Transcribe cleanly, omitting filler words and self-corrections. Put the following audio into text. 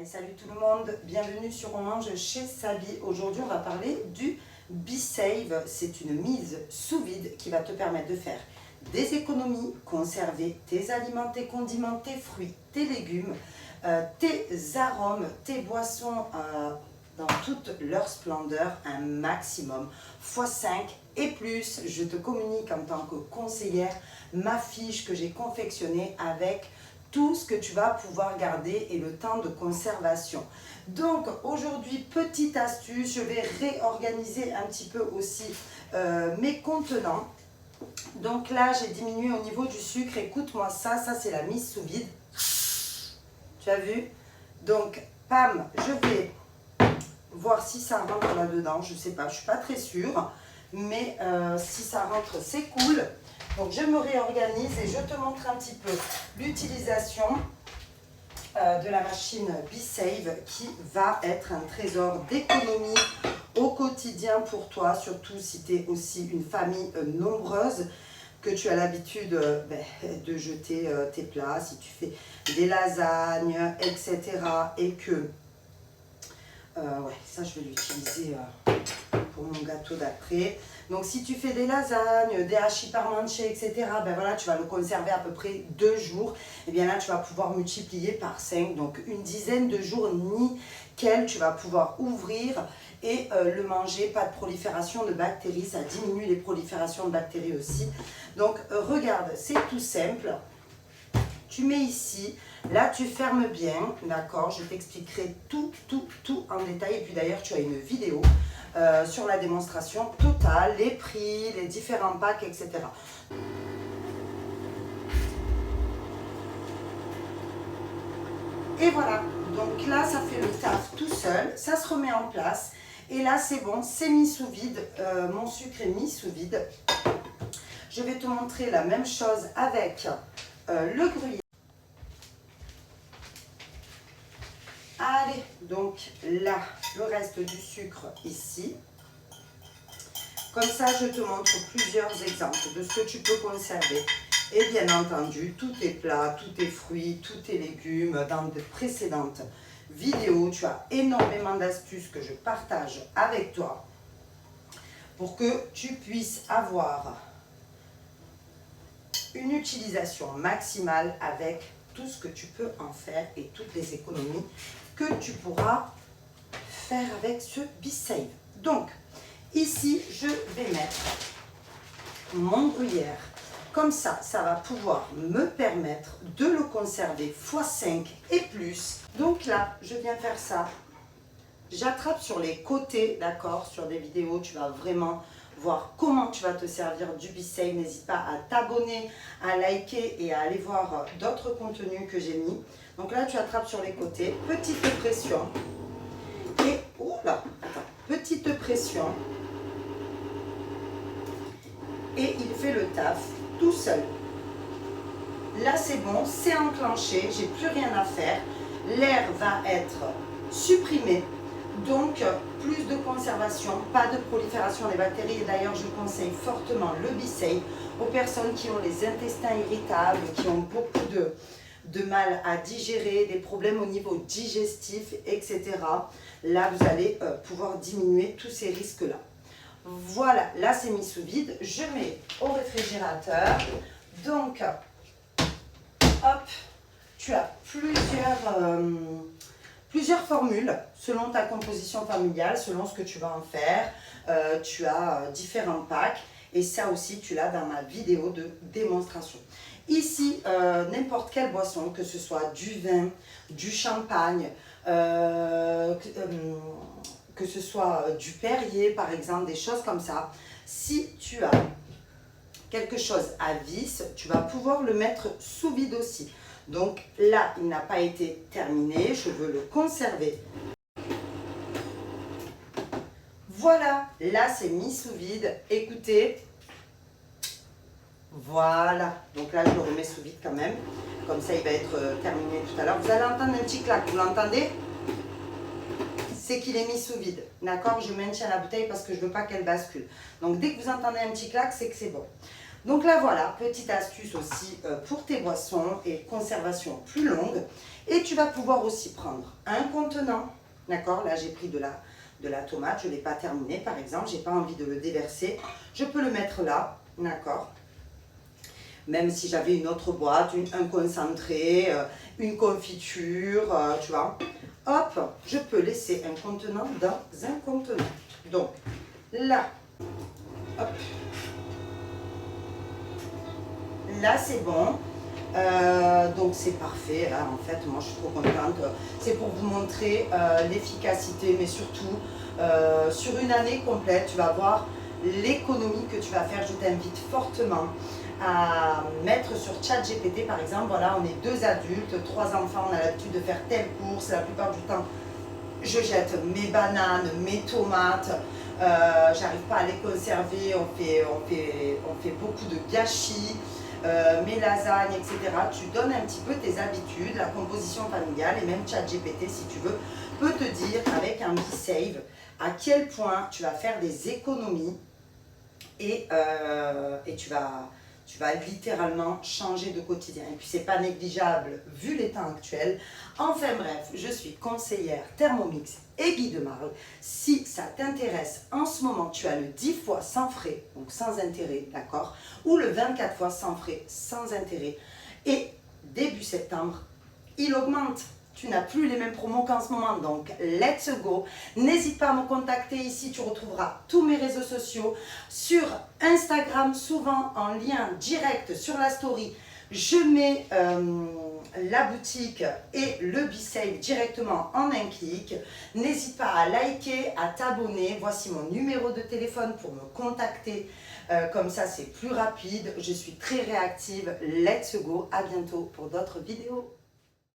Allez, salut tout le monde, bienvenue sur On Mange chez Sabi. Aujourd'hui, on va parler du B-Save. C'est une mise sous vide qui va te permettre de faire des économies, conserver tes aliments, tes condiments, tes fruits, tes légumes, tes arômes, tes boissons dans toute leur splendeur, un maximum, x5 et plus. Je te communique en tant que conseillère ma fiche que j'ai confectionnée avec tout ce que tu vas pouvoir garder et le temps de conservation. Donc aujourd'hui, petite astuce, je vais réorganiser un petit peu aussi mes contenants. Donc là, j'ai diminué au niveau du sucre. Écoute-moi ça c'est la mise sous vide. Tu as vu? Donc, pam, je vais voir si ça rentre là-dedans. Je ne sais pas, je ne suis pas très sûre. Mais si ça rentre, c'est cool. Donc je me réorganise et je te montre un petit peu l'utilisation de la machine B-Save qui va être un trésor d'économie au quotidien pour toi, surtout si tu es aussi une famille nombreuse, que tu as l'habitude de jeter tes plats, si tu fais des lasagnes, etc. Et que, ouais, ça je vais l'utiliser pour mon gâteau d'après. Donc si tu fais des lasagnes, des hachis parmentiers, etc., ben voilà, tu vas le conserver à peu près 2 jours. Et bien là, tu vas pouvoir multiplier par 5, donc une dizaine de jours nickel. Tu vas pouvoir ouvrir et le manger, pas de prolifération de bactéries, ça diminue les proliférations de bactéries aussi. Donc regarde, c'est tout simple. Tu mets ici, là tu fermes bien, d'accord? Je t'expliquerai tout en détail. Et puis d'ailleurs, tu as une vidéo sur la démonstration totale, les prix, les différents packs, etc. Et voilà, donc là ça fait le taf tout seul, ça se remet en place. Et là c'est bon, c'est mis sous vide, mon sucre est mis sous vide. Je vais te montrer la même chose avec le gruyère. Allez, donc là, le reste du sucre ici. Comme ça, je te montre plusieurs exemples de ce que tu peux conserver. Et bien entendu, tous tes plats, tous tes fruits, tous tes légumes. Dans de précédentes vidéos, tu as énormément d'astuces que je partage avec toi pour que tu puisses avoir une utilisation maximale avec tout ce que tu peux en faire et toutes les économies que tu pourras faire avec ce B-Save. Donc, ici, je vais mettre mon gruyère. Comme ça, ça va pouvoir me permettre de le conserver x5 et plus. Donc là, je viens faire ça. J'attrape sur les côtés, d'accord? Sur des vidéos, tu vas vraiment voir comment tu vas te servir du B-Save. N'hésite pas à t'abonner, à liker et à aller voir d'autres contenus que j'ai mis. Donc là, tu attrapes sur les côtés, petite pression. Et, oh là, attends, petite pression. Et il fait le taf tout seul. Là, c'est bon, c'est enclenché, j'ai plus rien à faire. L'air va être supprimé. Donc, plus de conservation, pas de prolifération des bactéries. Et d'ailleurs, je conseille fortement le B-Save aux personnes qui ont les intestins irritables, qui ont beaucoup de mal à digérer, des problèmes au niveau digestif, etc. Là, vous allez pouvoir diminuer tous ces risques-là. Voilà, là, c'est mis sous vide. Je mets au réfrigérateur. Donc, hop, tu as plusieurs formules selon ta composition familiale, selon ce que tu vas en faire. Tu as différents packs et ça aussi tu l'as dans ma vidéo de démonstration. Ici, n'importe quelle boisson, que ce soit du vin, du champagne, que ce soit du Perrier par exemple, des choses comme ça. Si tu as quelque chose à vis, tu vas pouvoir le mettre sous vide aussi. Donc là, il n'a pas été terminé, je veux le conserver. Voilà, là c'est mis sous vide. Écoutez, voilà. Donc là, je le remets sous vide quand même. Comme ça, il va être terminé tout à l'heure. Vous allez entendre un petit clac, vous l'entendez? C'est qu'il est mis sous vide. D'accord? Je maintiens la bouteille parce que je ne veux pas qu'elle bascule. Donc dès que vous entendez un petit clac, c'est que c'est bon. Donc là voilà, petite astuce aussi pour tes boissons et conservation plus longue. Et tu vas pouvoir aussi prendre un contenant, d'accord? Là j'ai pris de la tomate, je ne l'ai pas terminé par exemple, j'ai pas envie de le déverser. Je peux le mettre là, d'accord? Même si j'avais une autre boîte, un concentré, une confiture, tu vois. Hop, je peux laisser un contenant dans un contenant. Donc là, hop. Là c'est bon. Donc c'est parfait, là en fait moi je suis trop contente. C'est pour vous montrer l'efficacité, mais surtout sur une année complète tu vas voir l'économie que tu vas faire. Je t'invite fortement à mettre sur ChatGPT par exemple. Voilà, on est 2 adultes, 3 enfants, on a l'habitude de faire telle course. La plupart du temps je jette mes bananes, mes tomates, j'arrive pas à les conserver, on fait beaucoup de gâchis. Mes lasagnes, etc. Tu donnes un petit peu tes habitudes, la composition familiale, et même ChatGPT, si tu veux, peut te dire avec un BeSave à quel point tu vas faire des économies et tu vas littéralement changer de quotidien. Et puis c'est pas négligeable vu les temps actuels. Enfin bref, je suis conseillère Thermomix et Guy de Marle. Si ça t'intéresse, en ce moment tu as le 10 fois sans frais, donc sans intérêt, d'accord, ou le 24 fois sans frais, sans intérêt. Et début septembre, il augmente. Tu n'as plus les mêmes promos qu'en ce moment, donc let's go. N'hésite pas à me contacter, ici tu retrouveras tous mes réseaux sociaux. Sur Instagram, souvent en lien direct sur la story, je mets la boutique et le BeSave directement en un clic. N'hésite pas à liker, à t'abonner. Voici mon numéro de téléphone pour me contacter. Comme ça c'est plus rapide, je suis très réactive. Let's go, à bientôt pour d'autres vidéos.